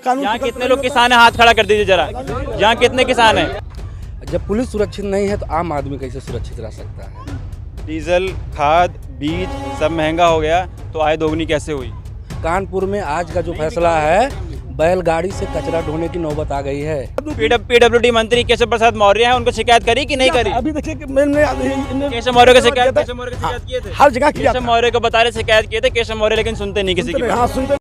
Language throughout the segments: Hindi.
कानून। यहाँ कितने लोग किसान हैं, हाथ खड़ा कर दीजिए जरा। यहाँ कितने किसान हैं? जब पुलिस सुरक्षित नहीं है तो आम आदमी कैसे सुरक्षित रह सकता है? डीजल, खाद, बीज सब महंगा हो गया, तो आय दोगुनी कैसे हुई? कानपुर में आज का जो फैसला है, बैलगाड़ी से कचरा ढोने की नौबत आ गई है। पीडब्ल्यूडी मंत्री केशव प्रसाद मौर्य हैं, उनको शिकायत करी कि नहीं करी? अभी देखिए कि मैंने केशव मौर्य को शिकायत किए थे, हर जगह किया। केशव मौर्य को बता रहे शिकायत किए थे केशव मौर्य, लेकिन सुनते नहीं किसी की। हाँ, सुनते।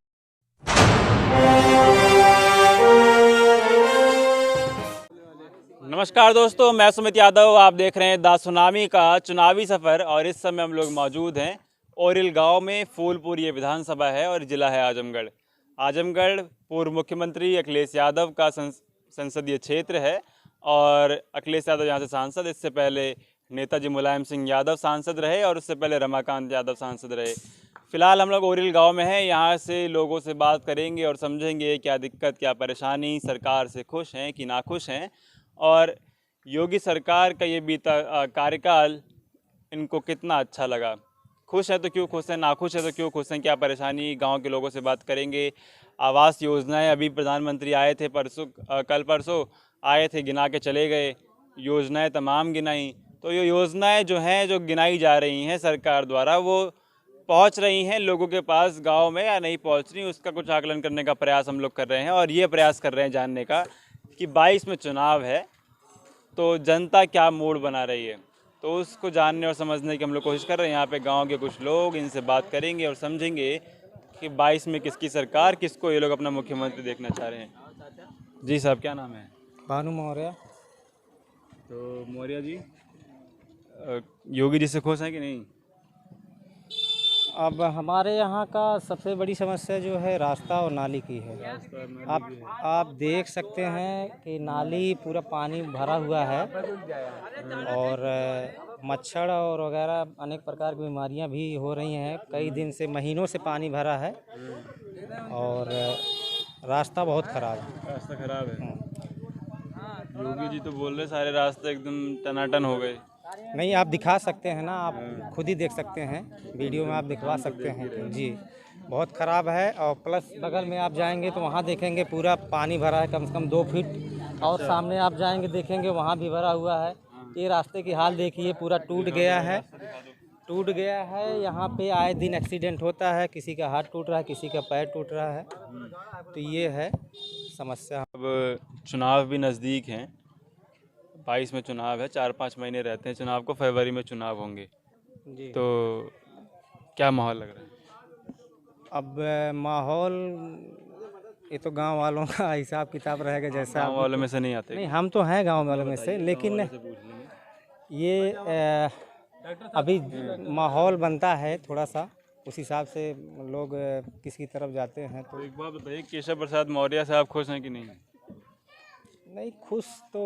नमस्कार दोस्तों, मैं सुमित यादव, आप देख रहे हैं द सुनामी का चुनावी सफ़र। और इस समय हम लोग मौजूद हैं ओरिल गांव में। फूलपुर ये विधानसभा है और ज़िला है आजमगढ़। आजमगढ़ पूर्व मुख्यमंत्री अखिलेश यादव का संसदीय क्षेत्र है और अखिलेश यादव यहाँ से सांसद, इससे पहले नेताजी मुलायम सिंह यादव सांसद रहे और उससे पहले रमाकांत यादव सांसद रहे। फ़िलहाल हम लोग ओरिल गांव में हैं, यहाँ से लोगों से बात करेंगे और समझेंगे क्या दिक्कत, क्या परेशानी, सरकार से खुश हैं कि नाखुश हैं, और योगी सरकार का ये बीता कार्यकाल इनको कितना अच्छा लगा। खुश है तो क्यों खुश हैं, नाखुश है तो क्यों खुश हैं, क्या परेशानी, गांव के लोगों से बात करेंगे। आवास योजनाएं, अभी प्रधानमंत्री आए थे कल परसों आए थे, गिना के चले गए, योजनाएं तमाम गिनाई। तो ये योजनाएं जो हैं, जो गिनाई जा रही हैं सरकार द्वारा, वो पहुंच रही हैं लोगों के पास गांव में या नहीं पहुंच रही, उसका कुछ आकलन करने का प्रयास हम लोग कर रहे हैं। और ये प्रयास कर रहे हैं जानने का कि 22 में चुनाव है तो जनता क्या मूड बना रही है, तो उसको जानने और समझने की हम लोग कोशिश कर रहे हैं। यहाँ पे गांव के कुछ लोग, इनसे बात करेंगे और समझेंगे कि 22 में किसकी सरकार, किसको ये लोग अपना मुख्यमंत्री देखना चाह रहे हैं। जी साहब, क्या नाम है? भानु मौर्य। तो मौर्य जी, योगी जी से खुश हैं कि नहीं? अब हमारे यहाँ का सबसे बड़ी समस्या जो है रास्ता और नाली की है। आप देख सकते हैं कि नाली पूरा पानी भरा हुआ है और मच्छर और वगैरह अनेक प्रकार की बीमारियां भी हो रही हैं। कई दिन से, महीनों से पानी भरा है और रास्ता बहुत ख़राब है। रास्ता ख़राब है। योगी जी तो बोल रहे सारे रास्ते एकदम टनाटन हो गए। नहीं, आप दिखा सकते हैं ना, आप खुद ही देख सकते हैं, वीडियो में आप दिखवा सकते हैं जी, बहुत ख़राब है। और प्लस बगल में आप जाएंगे तो वहाँ देखेंगे पूरा पानी भरा है, कम से कम 2 फीट। और सामने आप जाएंगे देखेंगे वहाँ भी भरा हुआ है। ये रास्ते की हाल देखिए, पूरा टूट गया है। यहाँ पे आए दिन एक्सीडेंट होता है, किसी का हाथ टूट रहा है, किसी का पैर टूट रहा है। तो ये है समस्या। अब चुनाव भी नज़दीक हैं, 22 में चुनाव है, 4-5 महीने रहते हैं चुनाव को, फरवरी में चुनाव होंगे जी। तो क्या माहौल लग रहा है? अब माहौल ये तो गांव वालों का हिसाब किताब रहेगा। जैसा गांव वालों में से नहीं आते? नहीं, हम तो हैं गांव वालों में से, लेकिन ये अभी माहौल बनता है थोड़ा सा, उस हिसाब से लोग किसी तरफ जाते हैं। तो एक बात बताइए, केशव प्रसाद मौर्य से आप खुश हैं कि नहीं? नहीं, खुश तो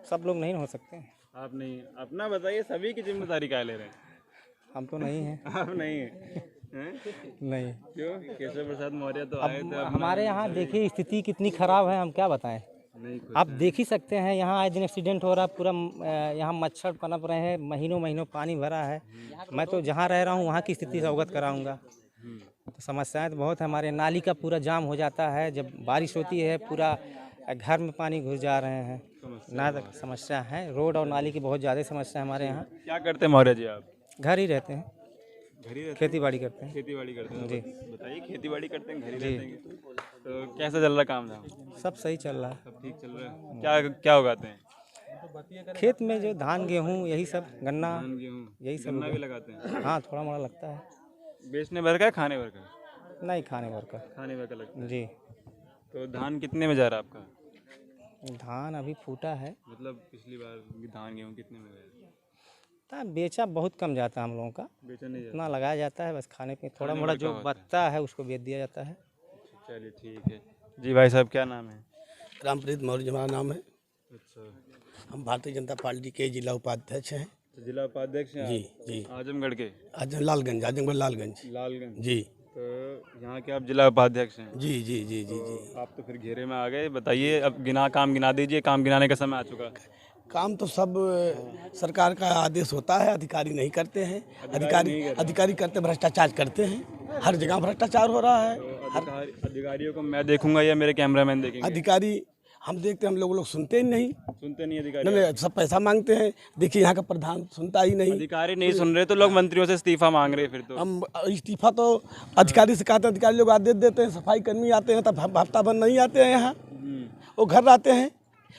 सब लोग नहीं हो सकते। आप नहीं, अपना बताइए, सभी की जिम्मेदारी क्या ले रहे हैं? हम तो नहीं हैं। आप नहीं हैं? नहीं। क्यों? केशव प्रसाद मौर्य तो आए थे। हमारे यहाँ देखिए स्थिति कितनी खराब है, हम क्या बताएं। आप देख ही सकते हैं, यहाँ आए दिन एक्सीडेंट हो रहा है, पूरा यहाँ मच्छर पनप रहे हैं, महीनों पानी भरा है। मैं तो जहाँ रह रहा हूँ वहाँ की स्थिति से अवगत कराऊँगा। तो समस्याएँ तो बहुत है। हमारे नाली का पूरा जाम हो जाता है, जब बारिश होती है पूरा घर में पानी घुस जा रहे हैं। ना समस्या है, रोड और नाली की बहुत ज़्यादा समस्या है हमारे यहाँ। क्या करते हैं मौर्य जी आप? घर ही रहते हैं, घर ही खेती बाड़ी करते हैं। खेती बाड़ी करते हैं जी। बताइए, खेती बाड़ी करते हैं, घर ही जी। रहते हैं, तो कैसा चल रहा काम धाम? सब सही चल रहा है। सब ठीक चल रहा है। क्या क्या उगाते हैं खेत में? जो धान गेहूँ यही सब, गन्ना, गेहूँ यही सब। गन्ना भी लगाते हैं? हाँ, थोड़ा मोड़ा लगता है। बेचने भर का, खाने भर का? नहीं, खाने भर का। खाने भर का लगता है जी। तो धान कितने में जा रहा है आपका? धान अभी फूटा है। मतलब पिछली बार धान गेहूँ कितने में गया? बेचा बहुत कम जाता है हम लोगों का, बेचा नहीं जाता? इतना लगाया जाता है बस खाने पे, थोड़ा मोड़ा जो बचता है उसको बेच दिया जाता है। चलिए ठीक है जी। भाई साहब, क्या नाम है? रामप्रीत मौर्य हमारा नाम है। अच्छा, हम भारतीय जनता पार्टी के जिला उपाध्यक्ष हैं। जिला उपाध्यक्ष हैं जी आप? जी। आजमगढ़ के? लालगंज, आजमगढ़ लालगंज जी। तो यहाँ के आप जिला उपाध्यक्ष हैं? जी जी जी जी जी। आप तो फिर घेरे में आ गए। बताइए, अब काम गिना दीजिए, काम गिनाने का समय आ चुका। काम तो सब सरकार का आदेश होता है, अधिकारी नहीं करते हैं। अधिकारी करते भ्रष्टाचार करते हैं, हर जगह भ्रष्टाचार हो रहा है। अधिकारियों को मैं देखूंगा या मेरे कैमरामैन देखेंगे? अधिकारी हम देखते हैं, हम लोग सुनते नहीं अधिकारी? नहीं, सब पैसा मांगते हैं। देखिए यहाँ का प्रधान सुनता ही नहीं। अधिकारी नहीं सुन रहे तो लोग मंत्रियों से इस्तीफा मांग रहे हैं। फिर तो हम इस्तीफा तो अधिकारी से कहते हैं, अधिकारी लोग आदेश देते हैं, सफाई कर्मी आते हैं, तब हफ्ता भर नहीं आते हैं यहाँ, वो घर आते हैं।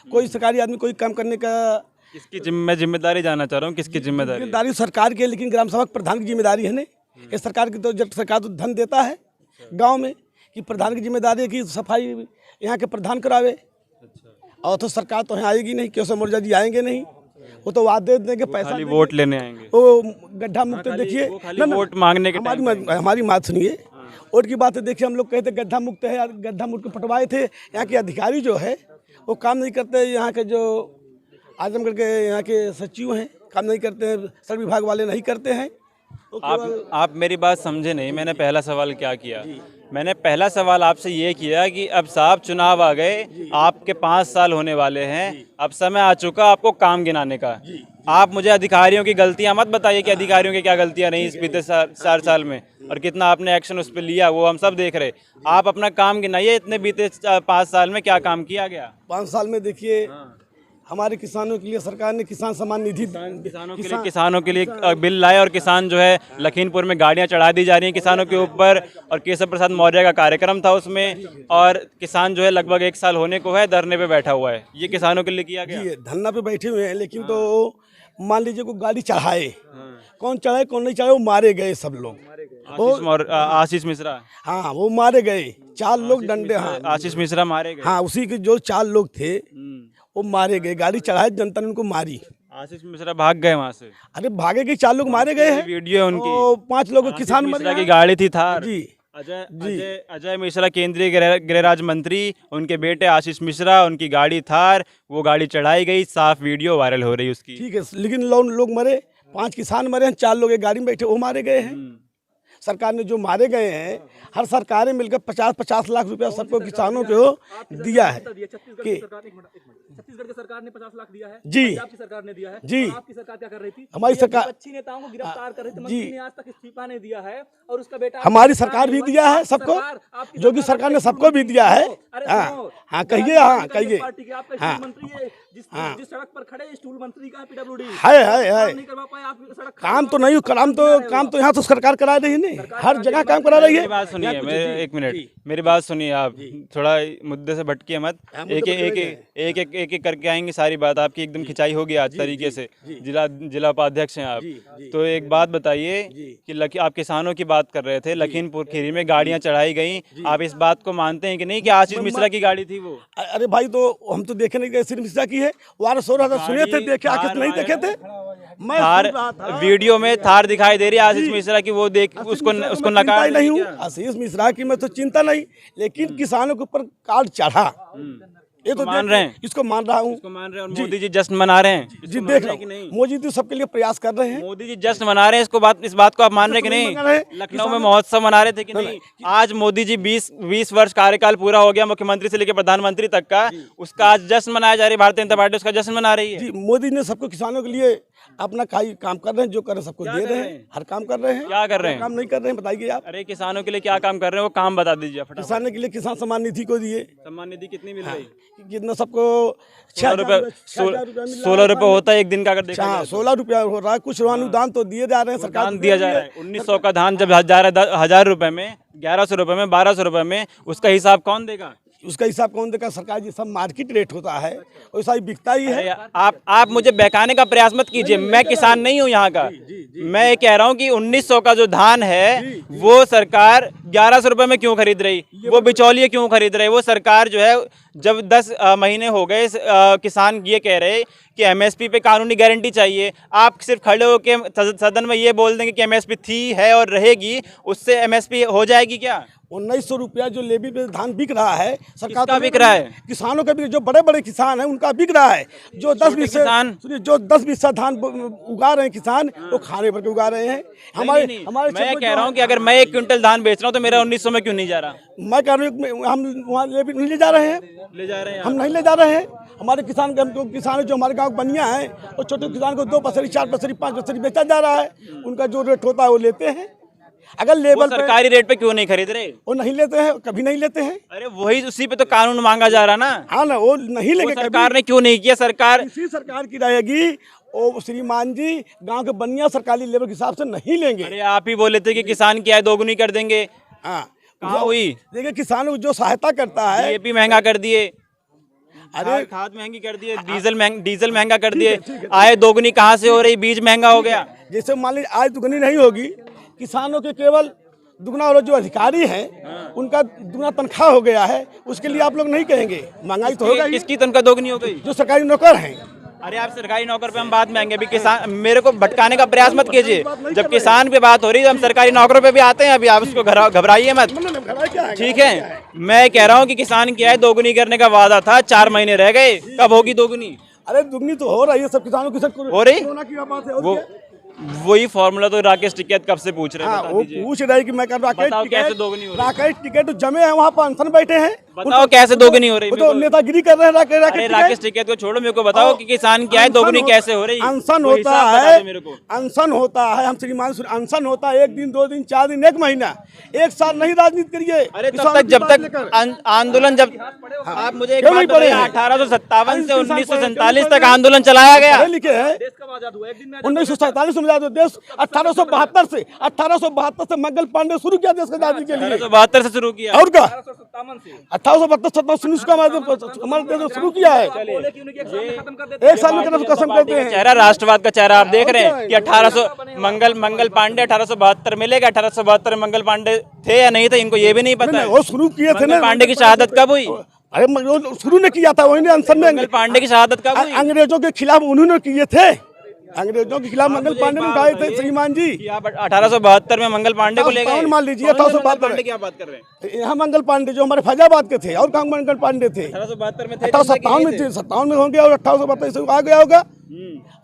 कोई सरकारी आदमी कोई काम करने का किसकी मैं जिम्मेदारी जानना चाह रहा हूँ, किसकी जिम्मेदारी सरकार की है, लेकिन ग्राम सभा प्रधान की जिम्मेदारी है। नहीं, ये सरकार की तो जब सरकार तो धन देता है गांव में, कि प्रधान की जिम्मेदारी है कि सफाई यहाँ के प्रधान करावे। और तो सरकार तो यहाँ आएगी नहीं, क्यों मोर्जा जी आएंगे नहीं, वो तो आदेश देंगे, पैसा खाली वोट लेने आएंगे। वो गड्ढा मुक्त देखिए, वोट मांगने के हमारी बात सुनिए, वोट की बात है। देखिए हम लोग कहते गड्ढा मुक्त है, गड्ढा मुक्त पटवाए थे। यहाँ के अधिकारी जो है वो काम नहीं करते। यहाँ के जो आजमगढ़ के यहाँ के सचिव हैं काम नहीं करते हैं, सड़क विभाग वाले नहीं करते हैं। आप मेरी बात समझे नहीं। मैंने पहला सवाल क्या किया? मैंने पहला सवाल आपसे ये किया कि अब साहब चुनाव आ गए, आपके 5 साल होने वाले हैं, अब समय आ चुका आपको काम गिनाने का। आप मुझे अधिकारियों की गलतियां मत बताइए कि अधिकारियों की क्या गलतियां नहीं इस बीते 4 साल में, और कितना आपने एक्शन उस पर लिया वो हम सब देख रहे। आप अपना काम गिनाइए, इतने बीते 5 साल में क्या काम किया गया? 5 साल में देखिए हमारे किसानों के लिए सरकार ने किसान सम्मान निधि, किसानों के लिए बिल लाए, और किसान जो है लखीमपुर में गाड़ियां चढ़ा दी जा रही हैं किसानों के ऊपर, और केशव प्रसाद मौर्य का कार्यक्रम था उसमें, और किसान जो है लगभग 1 साल होने को है धरने पे बैठा हुआ है। ये किसानों के लिए किया गया। धरना पे बैठे हुए हैं, लेकिन तो मान लीजिए को गाड़ी चढ़ाए, कौन चढ़ाए कौन नहीं चढ़ाए, वो मारे गए सब लोग। आशीष मिश्रा, हाँ वो मारे गए, 4 लोग डंडे, हाँ आशीष मिश्रा मारे गए। हाँ उसी के जो 4 लोग थे वो मारे गए, गाड़ी चढ़ाए, जनता ने उनको मारी। आशीष मिश्रा भाग गए वहाँ से। अरे भागे के 4 लोग मारे गए हैं, वीडियो है उनकी। 5 लोग किसान मिश्रा की गाड़ी थी थार जी। अजय मिश्रा केंद्रीय गृह राज्य मंत्री, उनके बेटे आशीष मिश्रा, उनकी गाड़ी थार, वो गाड़ी चढ़ाई गई, साफ वीडियो वायरल हो रही उसकी। ठीक है, लेकिन लोग मरे, 5 किसान मरे हैं, 4 लोग एक गाड़ी में बैठे वो मारे गए हैं। सरकार ने जो मारे गए हैं, हर सरकारें मिलकर 50-50 लाख रुपया सबको किसानों को दिया है। छत्तीसगढ़ की सरकार ने 50 लाख दिया है जी, पंजाब की सरकार ने दिया है जी। आपकी सरकार क्या कर रही थी? हमारी सरकार अच्छी नेताओं को गिरफ्तार कर रही थी, जी। मंत्री ने आज तक इस्तीफा नहीं दिया है, और उसका बेटा हमारी सरकार भी दिया है सबको, योगी सरकार ने सबको भी दिया है। हाँ कहिए, हाँ कहिए, हाँ जिस सड़क पर खड़े स्टूल मंत्री का PWD है नहीं करवा पाए आप सड़क। काम तो नहीं, काम तो यहाँ तो सरकार करा रही है, नहीं हर जगह काम करा रही है। मेरी बात सुनिए, मेरे 1 मिनट, मेरी बात सुनिए, आप थोड़ा मुद्दे से भटकिए मत, एक करके आएंगे, सारी बात आपकी एकदम खिंचाई होगी आज तरीके से। जिला उपाध्यक्ष हैं आप, तो एक बात बताइए कि आप किसानों की बात कर रहे थे, लखीमपुर खीरी में गाड़ियां चढ़ाई गई, आप इस बात को मानते हैं कि नहीं कि आशीष मिश्रा की गाड़ी थी वो? अरे भाई तो हम तो देखे नहीं, आशीष मिश्रा की है, वारस हो रहा था, सुने थे, देखे आके तो नहीं देखे थे। थार वीडियो में थार दिखाई दे रही है आशीष मिश्रा की, वो देख उसको नकार नहीं हूँ। आशीष मिश्रा की मैं तो चिंता नहीं, लेकिन किसानों के ऊपर कार्ड चढ़ा, ये तो मान रहे हैं, इसको मान रहा हूँ। मोदी जी जश्न मना रहे हैं जी, देख रहे हैं मोदी जी सबके लिए प्रयास कर रहे हैं। मोदी जी जश्न मना रहे हैं, इस बात को आप मान रहे हैं कि नहीं? लखनऊ में महोत्सव मना रहे थे कि नहीं? आज मोदी जी 20 वर्ष कार्यकाल पूरा हो गया, मुख्यमंत्री से लेकर प्रधानमंत्री तक का, उसका आज जश्न मनाया जा रहा है। भारतीय जनता पार्टी उसका जश्न मना रही है। जी, मोदी ने सबको किसानों के लिए अपना काम कर रहे हैं, जो कर रहे हैं सबको दे रहे हैं, हर काम कर रहे हैं। क्या कर रहे हैं? काम नहीं कर रहे हैं, बताइए आप। अरे किसानों के लिए क्या काम कर रहे हैं, वो काम बता दीजिए फटाफट। किसानों के लिए किसान सम्मान निधि को दिए। सम्मान निधि कितनी मिल रही? कितना सबको 16 रुपए होता है एक दिन का, अगर देखा जाए 16 रुपया हो रहा है। कुछ अनुदान तो दिए जा रहे हैं, सरकार दिया जा रहा है। 1900 का धान जब 1000 रुपए में, 1100 रुपए में, 1200 रुपए में, उसका हिसाब कौन देगा? उसका हिसाब कौन देगा? सरकार जी, सब मार्केट रेट होता है, वैसा ही बिकता ही है। आप मुझे बहकाने का प्रयास मत कीजिए, मैं किसान नहीं हूँ यहाँ का। मैं ये कह रहा हूँ कि 1900 का जो धान है वो सरकार 1100 रुपए में क्यों खरीद रही? वो बिचौलिए क्यों खरीद रहे? वो सरकार जो है, जब 10 महीने हो गए किसान ये कह रहे कि MSP पे कानूनी गारंटी चाहिए, आप सिर्फ खड़े होकर सदन में ये बोल देंगे कि MSP थी, है और रहेगी, उससे MSP हो जाएगी क्या? 1900 रुपया जो लेवी पे धान बिक रहा है, सरकार का बिक रहा है, किसानों का भी, जो बड़े बड़े किसान हैं उनका बिक रहा है। जो 10-20 धान उगा रहे हैं किसान, वो खाने भर के उगा रहे हैं। हमारे मैं कह रहा हूँ कि अगर मैं 1 क्विंटल धान बेच रहा हूँ तो मेरा 1900 में क्यों नहीं जा रहा? मैं कह रहा हूँ हम वहाँ नहीं ले जा रहे हैं, हम नहीं ले जा रहे हैं। हमारे किसान जो हमारे गाँव बनिया है, वो छोटे किसान को 2 पसरी, 4 पसरी, 5 पसरी बेचा जा रहा है। उनका जो रेट होता है वो लेते हैं। अगर वो लेवल पे सरकारी रेट पे क्यों नहीं खरीद रहे? वो नहीं लेते हैं, कभी नहीं लेते हैं। अरे वही उसी पे तो कानून मांगा जा रहा ना। हाँ ना, वो नहीं वो लेंगे सरकार ने क्यों नहीं किया? सरकार इसी सरकार की रहेगी। ओ श्रीमान जी, गांव के बनिया सरकारी लेवल के हिसाब से नहीं लेंगे। अरे आप ही बोले थे कि किसान की आय दोगुनी कर देंगे, हाँ, कहाँ हुई? देखिए किसानों को जो सहायता करता है, डीएपी महंगा कर दिए, अरे खाद महंगी कर दिए, डीजल महंगा कर दिए, आय दोगुनी कहाँ से हो रही? बीज महंगा हो गया। जैसे मान लीजिए आज दुगनी नहीं होगी, किसानों के केवल दुगना, और जो अधिकारी हैं उनका दुगना तनख्वाह हो गया है, उसके लिए आप लोग नहीं कहेंगे महंगाई तो होगा ही। किसकी तनख्वाह दोगुनी हो गई? जो सरकारी नौकर हैं। अरे आप सरकारी नौकर पे हम बात में आएंगे, अभी किसान, मेरे को भटकाने का प्रयास मत कीजिए। जब किसान पे बात हो रही है, हम सरकारी नौकरों पे भी आते हैं, अभी आप उसको घबराइए मत, ठीक है? मैं कह रहा हूँ कि किसान की आय दोगुनी करने का वादा था, 4 महीने रह गए, कब होगी दोगुनी? अरे दुगनी तो हो रही है, सब किसानों की हो रही? कोरोना की बात है, और वो क्या? वही फॉर्मूला तो राकेश टिकैत कब से पूछ रहे हैं, हाँ, बता वो दीजिए। पूछ रही कि मैं कर बताओ कैसे दोगुनी हो रही है? राकेश टिकैत तो जमे हैं वहाँ पर, अनशन बैठे हैं। बताओ कैसे दोगुनी हो रही वो है? तो नेतागिरी कर रहे हैं अरे राकेश टिकैत को छोड़ो, मेरे को बताओ कि किसान की आय दोगुनी कैसे हो रही है? अनशन वो होता हिसाब बता है, दो मेरे को। अनशन होता है, हम श्रीमान अनशन होता है 1 दिन 2 दिन 4 दिन 1 महीना, 1 साल नहीं राजनीति करिए। अरे तब किसानों तक की जब बात तक लेकर। आंदोलन, जब आप मुझे एक क्यों बात नहीं पढ़े बताइए, हैं? 1857 से किसान 1947 पढ़े तक आंदोलन चलाया गया। पढ़े लिखे हैं। 1947 में आजाद देश, 1872 से मंगल पांडे शुरू किया देश की आजादी के लिए। 1872 से शुरू किया। और क्या 1872 हमारे देश में शुरू किया है। 1 साल में करने कसम करते हैं। चेहरा राष्ट्रवाद का चेहरा आप देख रहे हैं कि 1800 मंगल पांडे 1872 में लेगा। 1872 में मंगल पांडे थे या नहीं थे, इनको ये भी नहीं पता है। वो शुरू किए थे मंगल ना। पांडे की शहादत कब हुई? अरे वो शुरू ने किया था, वही ने अनशन में मंगल पांडे की शहादत कब हुई? अंग्रेजों के खिलाफ उन्होंने किए थे। अंग्रेजों के खिलाफ मंगल पांडे ने उठाए थे श्रीमान जी। कि आप 1872 में मंगल पांडे को ले गए। मान लीजिए कौन से मंगल 1872 पांडे की आप बात कर रहे हैं? यहाँ मंगल पांडे जो हमारे फैजाबाद के थे, और कहाँ मंगल पांडे थे? 1872 में थे। 1857 में थे, 57 में होंगे, और 1872 से आ गया होगा।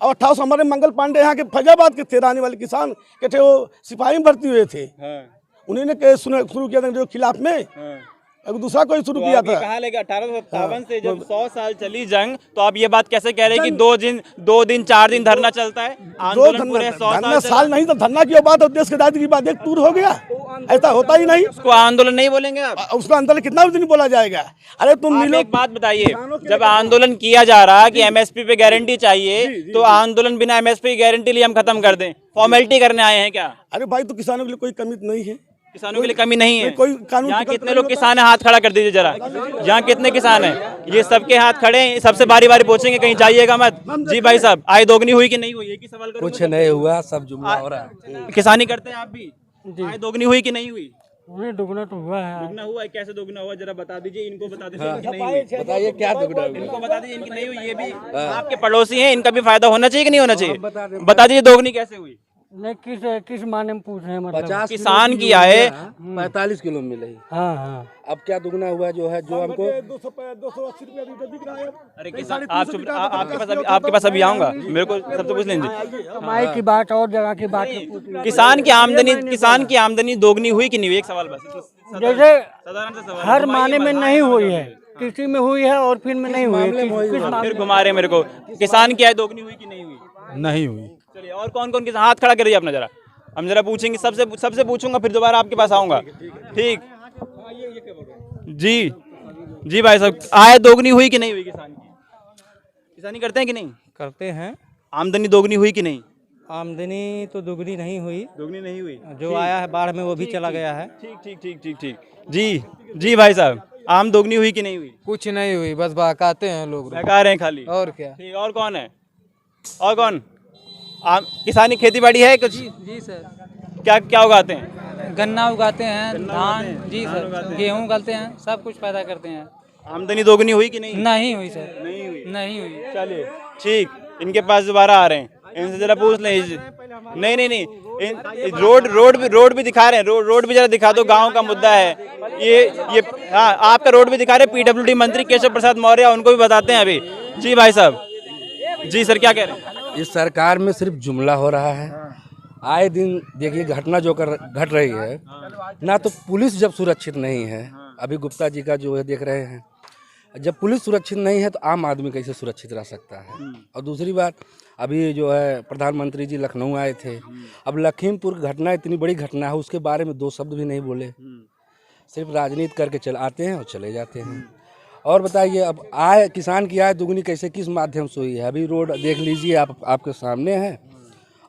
और 1800 हमारे मंगल पांडे यहाँ के फैजाबाद के थे, रहने वाले किसान के थे, वो सिपाही में भर्ती हुए थे। उन्होंने शुरू किया था जो खिलाफ में, अगर दूसरा कोई शुरू किया था। कहाँ लेगा? 1857 से जब 100 साल चली जंग, तो आप ये बात कैसे कह रहे हैं कि 2 दिन 4 दिन धरना चलता है? आंदोलन पूरे 100 धरना साल नहीं तो धरना की बात और देश के दायरे की बात एक टूर हो गया, ऐसा होता ही नहीं। उसको आंदोलन नहीं बोलेंगे आप? उसको आंदोलन कितना दिन बोला जाएगा? अरे तुम आप मिलो। एक बात बताइए, जब आंदोलन किया जा रहा है कि एमएसपी पे गारंटी चाहिए, तो आंदोलन बिना एमएसपी की गारंटी लिए हम खत्म कर दें, फॉर्मेलिटी करने आए हैं क्या? अरे भाई, तो किसानों के लिए कोई कमी नहीं है, किसानों के लिए कमी नहीं है। कोई कानून यहाँ विकल्प कितने नहीं लोग होता। किसान हैं? हाथ खड़ा कर दीजिए जरा। यहाँ कितने किसान हैं? ये सबके हाथ खड़े हैं, सबसे बारी बारी पूछेंगे, कहीं जाइएगा मत। जी भाई साहब, आय दोगुनी हुई कि नहीं हुई? एक ही सवाल करूंगा। कुछ नहीं हुआ, सब जुमला हो रहा है। किसानी करते हैं आप भी? आय दोगुनी हुई कि नहीं हुई? दुगना तो हुआ है। दुगना हुआ है। कैसे दुगना हुआ जरा बता दीजिए, इनको बता दीजिए इनकी नहीं हुई। बताइए क्या दुगना हुआ? इनको बता दीजिए इनकी नहीं हुई। ये भी आपके पड़ोसी हैं, इनका भी फायदा होना चाहिए कि नहीं होना चाहिए? बता दीजिए दोगुनी कैसे हुई? नहीं, किस माने में पूछ रहे हैं? 50 किसान की आय 45 किलो मिले। हाँ। अब क्या दुगना हुआ जो है, जो हमको 280 रुपया लीटर बिक रहा है। अरे किसान, आपके पास अभी आऊंगा, मेरे को सबसे पूछ लेंगे। कमाई की बात और जगह की बात किसान की आमदनी दोगुनी हुई कि नहीं हुई? एक सवाल बस, जैसे साधारण सा सवाल। हर माने में नहीं हुई है, किसी में हुई है और फिर में नहीं हुई है। फिर घुमा रहे मेरे को। किसान की आय दोगुनी हुई कि नहीं हुई? नहीं हुई। चलिए, और कौन कौन किसान? हाथ खड़ा करिए अपना जरा, हम जरा पूछेंगे, सबसे पूछूंगा, फिर दोबारा आपके पास आऊंगा। ठीक जी भाई साहब, आय दोगुनी हुई कि नहीं हुई किसान की? किसानी करते हैं कि नहीं? करते हैं। आमदनी दोगुनी हुई कि नहीं? आमदनी तो दुगनी नहीं हुई, दोगुनी नहीं हुई। जो आया है बाढ़ में वो भी चला गया है। ठीक। जी भाई साहब, आम दोगुनी हुई कि नहीं हुई? कुछ नहीं हुई, बस बहकाते हैं लोग। बहका रहे हैं खाली। और क्या? ठीक, और कौन है? और कौन? किसानी खेती बाड़ी है कुछ? जी सर, क्या उगाते हैं? गन्ना उगाते हैं, धान, जी सर, गेहूँ उगाते हैं, सब कुछ पैदा करते हैं। आमदनी दोगुनी हुई कि नहीं? नहीं हुई सर, नहीं हुई। नहीं हुई। चलिए ठीक, इनके पास दोबारा आ रहे हैं, इनसे जरा पूछ लें। नहीं, रोड भी दिखा रहे हैं, रोड भी जरा दिखा दो, गांव का मुद्दा है ये। हाँ, आपका रोड भी दिखा रहे हैं। पीडब्ल्यूडी मंत्री केशव प्रसाद मौर्य, उनको भी बताते हैं अभी। जी भाई साहब, जी सर, क्या कह रहे हैं? इस सरकार में सिर्फ जुमला हो रहा है। आए दिन देखिए घटना जो घट रही है ना, तो पुलिस जब सुरक्षित नहीं है, अभी गुप्ता जी का जो है देख रहे हैं, जब पुलिस सुरक्षित नहीं है तो आम आदमी कैसे सुरक्षित रह सकता है। और दूसरी बात, अभी जो है प्रधानमंत्री जी लखनऊ आए थे, अब लखीमपुर घटना इतनी बड़ी घटना है, उसके बारे में 2 शब्द भी नहीं बोले, सिर्फ राजनीति करके आते हैं और चले जाते हैं। और बताइए, अब आय किसान की आय दुगनी कैसे, किस माध्यम से हुई है? अभी रोड देख लीजिए, आपके सामने है,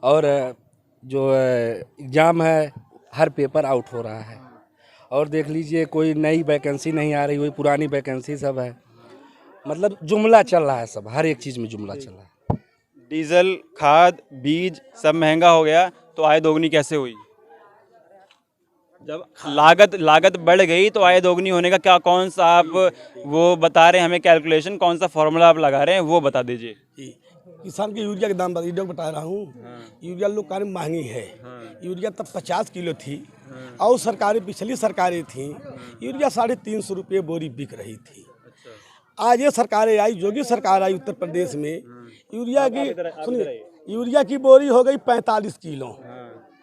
और जो एग्ज़ाम है हर पेपर आउट हो रहा है। और देख लीजिए, कोई नई वैकेंसी नहीं आ रही, वही पुरानी वैकेंसी सब है, मतलब जुमला चल रहा है, सब हर एक चीज़ में जुमला चल रहा है। डीजल, खाद, बीज सब महंगा हो गया, तो आय दोगुनी कैसे हुई? जब लागत बढ़ गई तो आय दोगुनी होने का क्या, कौन सा आप वो बता रहे हैं हमें कैलकुलेशन, कौन सा फॉर्मूला आप लगा रहे हैं वो बता दीजिए। किसान के यूरिया के दाम बता रहा हूँ। यूरिया लोग कारण महंगी है। यूरिया तब 50 किलो थी, और सरकारें, पिछली सरकारें थी, यूरिया 350 रुपये बोरी बिक रही थी। आज ये सरकारें आई, योगी सरकार आई उत्तर प्रदेश में, यूरिया की सुनिए, यूरिया की बोरी हो गई 45 किलो,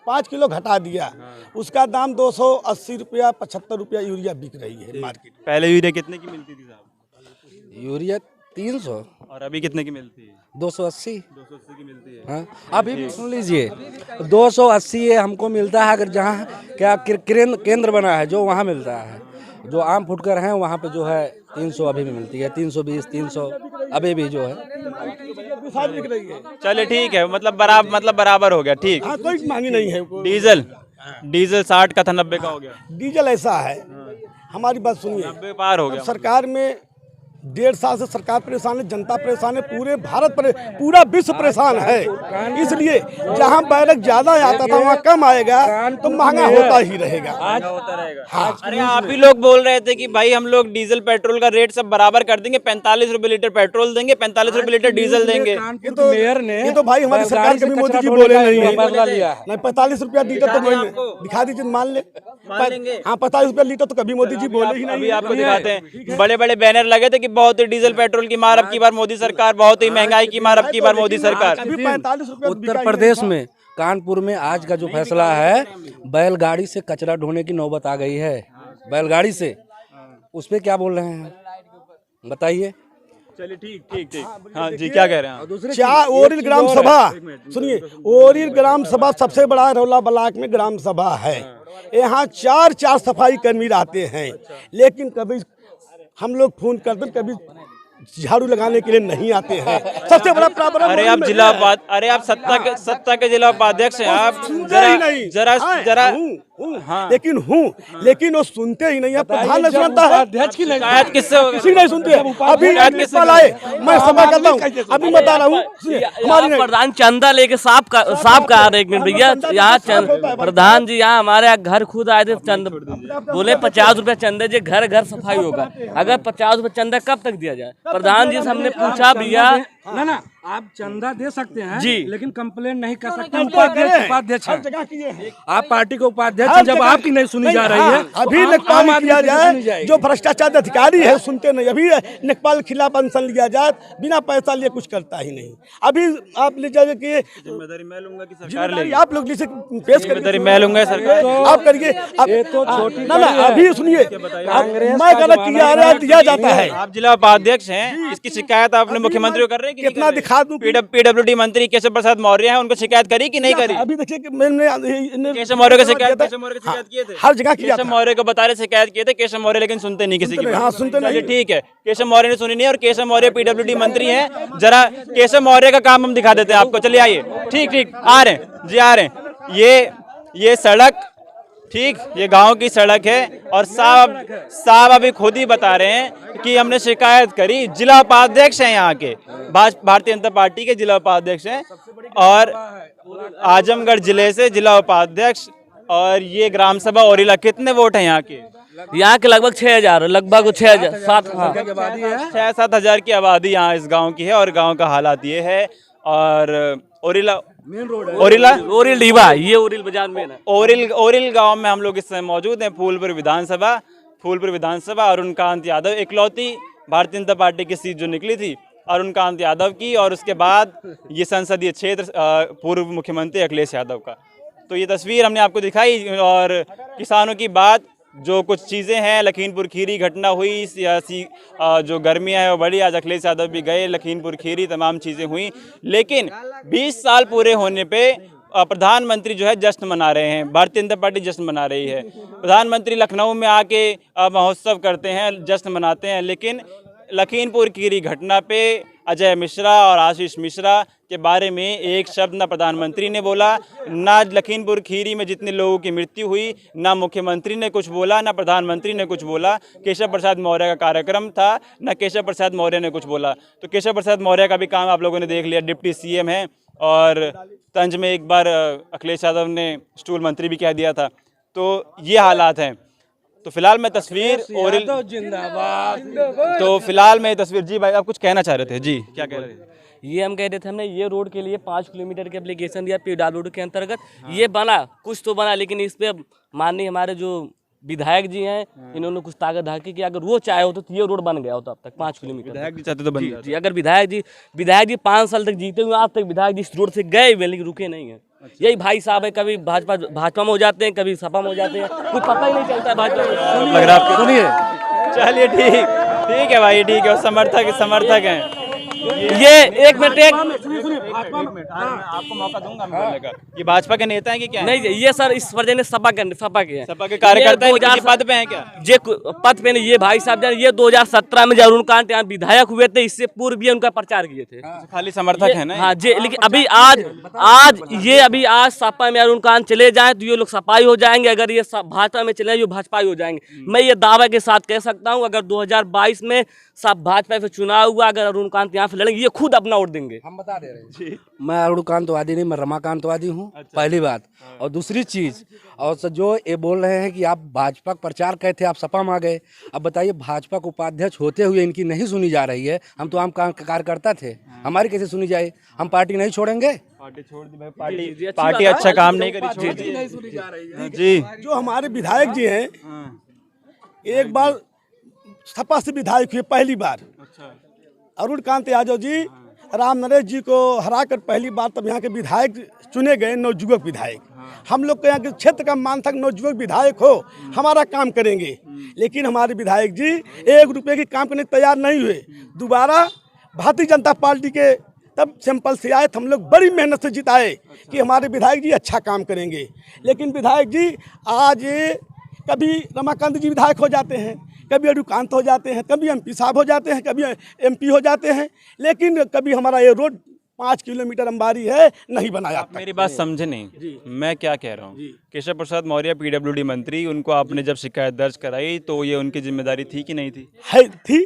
5 किलो घटा दिया, उसका दाम 280 रुपया 75 रुपया यूरिया बिक रही है मार्केट में। पहले यूरिया कितने की मिलती थी साहब? यूरिया 300, और अभी कितने की मिलती है? 280 की मिलती है। हाँ, अभी भी सुन लीजिए, 280 ये हमको मिलता है, अगर जहाँ क्या केंद्र बना है जो वहाँ मिलता है, जो आम फुटकर हैं वहाँ पे जो है 300 अभी भी मिलती है, 320 300 अभी भी जो है। चलिए ठीक है, मतलब बराबर हो गया, ठीक। हाँ, कोई महंगी नहीं है। डीजल 60 का था, 90 का हो गया। डीजल ऐसा है, हमारी बात सुनिए, 90 पार हो गया। सरकार में 1.5 साल से सरकार परेशान है, जनता परेशान है, पूरे भारत पर पूरा विश्व परेशान है। इसलिए जहां बैरक ज्यादा आता था वहां कम आएगा तो महंगा होता ही रहेगा। होता रहेगा। हाँ, अरे आप ही लोग बोल रहे थे कि भाई हम लोग डीजल पेट्रोल का रेट सब बराबर कर देंगे, 45 रुपए लीटर पेट्रोल देंगे, 45 रुपए लीटर डीजल देंगे। ये तो भाई हमारी सरकार कभी मोदी जी बोले नहीं है। नहीं, 45 रुपया लीटर तो दिखा दीजिए, मान लेंगे। हाँ, 45 रुपया लीटर तो कभी मोदी जी बोले ही नहीं। अभी आपको दिखाते हैं, बड़े बड़े बैनर लगे थे कि बहुत ही डीजल पेट्रोल की मार अब की बार मोदी सरकार, बहुत ही महंगाई की मार अब की बार मोदी सरकार। उत्तर प्रदेश में कानपुर में आज का जो फैसला है, बैलगाड़ी से कचरा ढोने की नौबत आ गई है। बैलगाड़ी से, उस पे क्या बोल रहे हैं बताइए? चलिए ठीक। हाँ जी, क्या कह रहे हैं आप? ओरिल ग्राम सभा सुनिए, ओरिल ग्राम सभा सबसे बड़ा रौला ब्लॉक में ग्राम सभा है। यहाँ 4 सफाई कर्मी रहते हैं, लेकिन कभी हम लोग फोन करते, कभी झाड़ू लगाने के लिए नहीं आते हैं। सबसे बड़ा प्रॉब्लम, अरे आप सत्ता के जिला उपाध्यक्ष हैं, आप जरा हाँ। लेकिन वो सुनते ही नहीं है। प्रधान नहीं सुनता है, अध्यक्ष की शिकायत किससे होगी? किसी नहीं सुनते। अभी आए, मैं सभा करता हूँ, अभी बता रहा हूँ, हमारी प्रधान चंदा लेके साफ कहा रहे। एक मिनट भैया, यहाँ प्रधान जी यहाँ हमारे यहाँ घर खुद आए थे, चंद बोले 50 रुपए चंदे जी, घर घर सफाई होगा। अगर 50 रुपए चंदा कब तक दिया जाए? प्रधान जी से हमने पूछा, भैया ना आप चंदा दे सकते हैं जी, लेकिन कंप्लेन नहीं कर सकते। उपाध्यक्ष हैं आप, पार्टी के उपाध्यक्ष, जब आपकी नहीं सुनी जा रही है अभी लेखपाल किया जाए, जो भ्रष्टाचार अधिकारी है सुनते नहीं। अभी लेखपाल के खिलाफ अनशन लिया जाए, बिना पैसा लिए कुछ करता ही नहीं। अभी आप ले जाइए कि जिम्मेदारी मैं लूंगा कि सरकार लेगी? आप लोग जिसे पेश करिए, मैं लूंगा सरकार, आप करिए। ना अभी सुनिए, मैं गलत दिया जाता है। आप जिला उपाध्यक्ष हैं, इसकी शिकायत आपने मुख्यमंत्री को कर रहे हैं? कितना दिखा दूं? पीडब्ल्यूडी मंत्री केशव प्रसाद मौर्य हैं, उनको शिकायत करी कि नहीं करी? अभी देखिए कि मैंने केशव मौर्य को शिकायत किए थे, हर जगह किया। केशव मौर्य को बता रहे शिकायत किए थे, केशव मौर्य लेकिन सुनते नहीं किसी की। हाँ, सुनते नहीं। ठीक है, केशव मौर्य ने सुनी नहीं, और केशव मौर्य पीडब्ल्यूडी मंत्री हैं। जरा केशव मौर्य का काम हम दिखा देते हैं आपको, चलिए आइए। ठीक आ रहे हैं जी, आ रहे हैं। ये सड़क, ठीक, ये गांव की सड़क है, और साहब अभी खुद ही बता रहे हैं कि हमने शिकायत करी। जिला उपाध्यक्ष हैं यहाँ के, भारतीय जनता पार्टी के जिला उपाध्यक्ष हैं, और आजमगढ़ जिले से जिला उपाध्यक्ष। और ये ग्राम सभा ओरिला, कितने वोट हैं यहाँ के? यहाँ के लगभग 6000, लगभग 6000 6-7 हजार की आबादी यहाँ इस गांव की है, और गांव का हालात ये है। और ओरिला मेन रोड है, ओरिल डीबा, ये ओरिल बाजार में है। ओरिल गांव में हम लोग इस समय मौजूद हैं। फूलपुर विधानसभा, अरुणकांत यादव, इकलौती भारतीय जनता पार्टी की सीट जो निकली थी अरुणकांत यादव की, और उसके बाद ये संसदीय क्षेत्र पूर्व मुख्यमंत्री अखिलेश यादव का। तो ये तस्वीर हमने आपको दिखाई, और किसानों की बात जो कुछ चीज़ें हैं, लखीमपुर खीरी घटना हुई, सियासी जो गर्मियाँ हैं वो बढ़ी, आज अखिलेश यादव भी गए लखीमपुर खीरी, तमाम चीज़ें हुई, लेकिन 20 साल पूरे होने पे प्रधानमंत्री जो है जश्न मना रहे हैं, भारतीय जनता पार्टी जश्न मना रही है। प्रधानमंत्री लखनऊ में आके महोत्सव करते हैं, जश्न मनाते हैं, लेकिन लखीमपुर खीरी घटना पे अजय मिश्रा और आशीष मिश्रा के बारे में एक शब्द ना प्रधानमंत्री ने बोला, ना लखीमपुर खीरी में जितने लोगों की मृत्यु हुई, ना मुख्यमंत्री ने कुछ बोला, ना प्रधानमंत्री ने कुछ बोला। केशव प्रसाद मौर्य का कार्यक्रम था, ना केशव प्रसाद मौर्य ने कुछ बोला। तो केशव प्रसाद मौर्य का भी काम आप लोगों ने देख लिया, डिप्टी सीएम है, और तंज में एक बार अखिलेश यादव ने स्टूल मंत्री भी कह दिया था। तो ये हालात हैं। तो फिलहाल मैं तस्वीर और जी भाई आप कुछ कहना चाह रहे थे? जी क्या कह रहे थे? ये हम कह रहे थे, हमने ये रोड के लिए 5 किलोमीटर की एप्लीकेशन दिया PWD के अंतर्गत। ये बना, कुछ तो बना, लेकिन इस पे माननीय हमारे जो विधायक जी हैं, इन्होंने कुछ ताकत धाकी कि अगर वो चाहे होते तो ये रोड बन गया होता अब तक 5 किलोमीटर। विधायक जी चाहते तो बन जाता। जी, अगर विधायक जी 5 साल तक जीते हुए, आज तक विधायक जी इस रोड से गए हुए, लेकिन रुके नहीं हैं। यही भाई साहब है, कभी भाजपा में हो जाते हैं, कभी सपा में हो जाते हैं, कुछ पता ही नहीं चलता है भाजपा में। लग रहा है आपको? सुनिए, चलिए ठीक है भाई, ठीक है, समर्थक हैं। ये एक मिनट आपको मौका दूंगा मैं बोलने का। ये भाजपा के नेता हैं कि क्या है? नहीं, ये सर इस वर्जन सपा के हैं। सपा के कार्यकर्ता हैं, लेकिन पद पे हैं क्या? ये पद पे नहीं, ये भाई साहब ये 2017 में अरुण कांत यहाँ विधायक हुए थे, इससे पूर्व भी उनका प्रचार किए थे। खाली समर्थक है ना? हाँ जी, लेकिन अभी आज सपा में अरुण कांत चले जाएं तो ये लोग सपाई हो जाएंगे, अगर ये भाजपा में चले ये भाजपाई हो जाएंगे। मैं ये दावा के साथ कह सकता हूँ, अगर 2022 में सब भाजपा से चुनाव हुआ, अगर अरुण कांत यहाँ से लड़ेंगे, ये खुद अपना वोट देंगे। हम बता दे रहे हैं, मैं अरुण कांतवादी नहीं, मैं रमाकांतवादी हूँ। पहली बात। और दूसरी चीज, और जो ये बोल रहे हैं कि आप भाजपा का प्रचार कहे थे, आप सपा में आ गए। अब बताइए, भाजपा को उपाध्यक्ष होते हुए इनकी नहीं सुनी जा रही है। हम तो आम कार्यकर्ता थे, हमारी कैसे सुनी जाए? हम पार्टी नहीं छोड़ेंगे। पार्टी छोड़ दी भाई, पार्टी अच्छा काम नहीं करी, छोड़ दी। नहीं सुनी जा रही है जी। जो हमारे विधायक जी हैं, एक बार सपा से विधायक हुए पहली बार। अरुण कांत यादव जी राम नरेश जी को हराकर पहली बार तब यहाँ के विधायक चुने गए, नवजुवक विधायक। हम लोग को यहाँ के क्षेत्र का मान था नवजुवक विधायक हो, हमारा काम करेंगे। लेकिन हमारे विधायक जी 1 रुपये की काम करने तैयार नहीं हुए। दोबारा भारतीय जनता पार्टी के तब सैंपल से आए, हम लोग बड़ी मेहनत से जिताए कि हमारे विधायक जी अच्छा काम करेंगे। लेकिन विधायक जी आज कभी रमाकांत जी विधायक हो जाते हैं, कभी अरुकांत हो जाते हैं, कभी MP साहब हो जाते हैं, कभी MP हो जाते हैं, लेकिन कभी हमारा ये रोड 5 किलोमीटर अंबारी है नहीं बनाया। आप मेरी बात समझे नहीं, मैं क्या कह रहा हूँ। केशव प्रसाद मौर्य PWD मंत्री, उनको आपने जब शिकायत दर्ज कराई तो ये उनकी जिम्मेदारी थी कि नहीं थी? थी,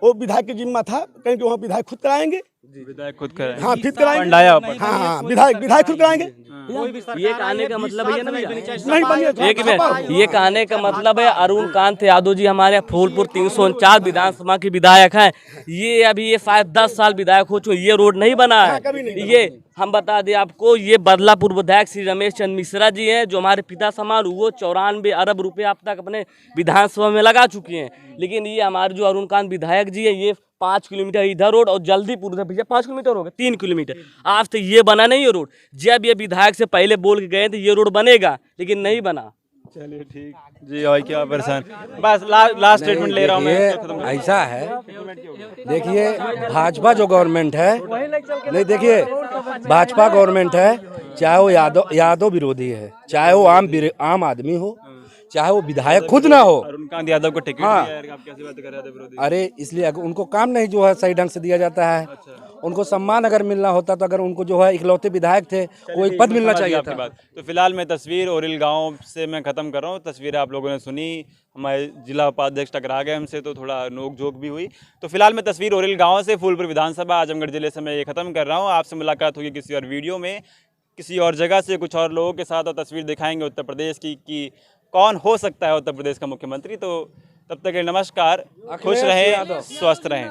वो विधायक की जिम्मा था, कहीं कि वहाँ विधायक खुद कराएंगे। विधायक खुद कराएंगे? हाँ, खुद कराएंगे। हाँ, विधायक खुद कराएंगे। ये कहने का मतलब है नहीं बनिए। एक मिनट, ये कहने का मतलब है अरुण कांत यादव जी हमारे फूलपुर 349 विधानसभा के विधायक हैं। ये अभी शायद 10 साल विधायक हो चुके, ये रोड नहीं बना है। ये हम बता दें आपको, ये बदलापुर विधायक श्री रमेश चंद्र मिश्रा जी हैं, जो हमारे पिता समान, वो 94 अरब रुपए अब तक अपने विधानसभा में लगा चुके हैं। लेकिन ये हमारे जो अरुण कांत विधायक जी है, ये 5 किलोमीटर इधर रोड और जल्दीपुर से भैया 5 किलोमीटर हो गया, 3 किलोमीटर आज तक ये बना नहीं है रोड। जब ये विधायक से पहले बोल के गए थे ये रोड बनेगा, लेकिन नहीं बना। चलिए ठीक जी। और क्या परेशान, बस लास्ट स्टेटमेंट ले रहा हूँ मैं। ऐसा है, देखिए भाजपा जो गवर्नमेंट है, नहीं देखिए भाजपा गवर्नमेंट है, चाहे वो यादव विरोधी है, चाहे वो आम आदमी हो, चाहे वो विधायक खुद ना हो। अरुण कांत यादव को टिकट दिया है, आप कैसी बात कर रहे थे विरोधी? अरे इसलिए अगर उनको काम नहीं जो है सही ढंग से दिया जाता है। उनको सम्मान अगर मिलना होता तो अगर उनको जो है इकलौते विधायक थे, कोई पद मिलना चाहिए था। तो फिलहाल मैं तस्वीर ओरिल गांव से मैं ख़त्म कर रहा हूँ। तस्वीर आप लोगों ने सुनी, हमारे जिला उपाध्यक्ष टकरा गए हमसे, तो थोड़ा नोक झोंक भी हुई। तो फिलहाल मैं तस्वीर ओरिल गाँव से फूलपुर विधानसभा आजमगढ़ जिले से मैं ये ख़त्म कर रहा हूँ। आपसे मुलाकात होगी किसी और वीडियो में, किसी और जगह से, कुछ और लोगों के साथ, और तस्वीर दिखाएंगे उत्तर प्रदेश की कि कौन हो सकता है उत्तर प्रदेश का मुख्यमंत्री। तो तब तक के नमस्कार, खुश रहें, स्वस्थ रहें।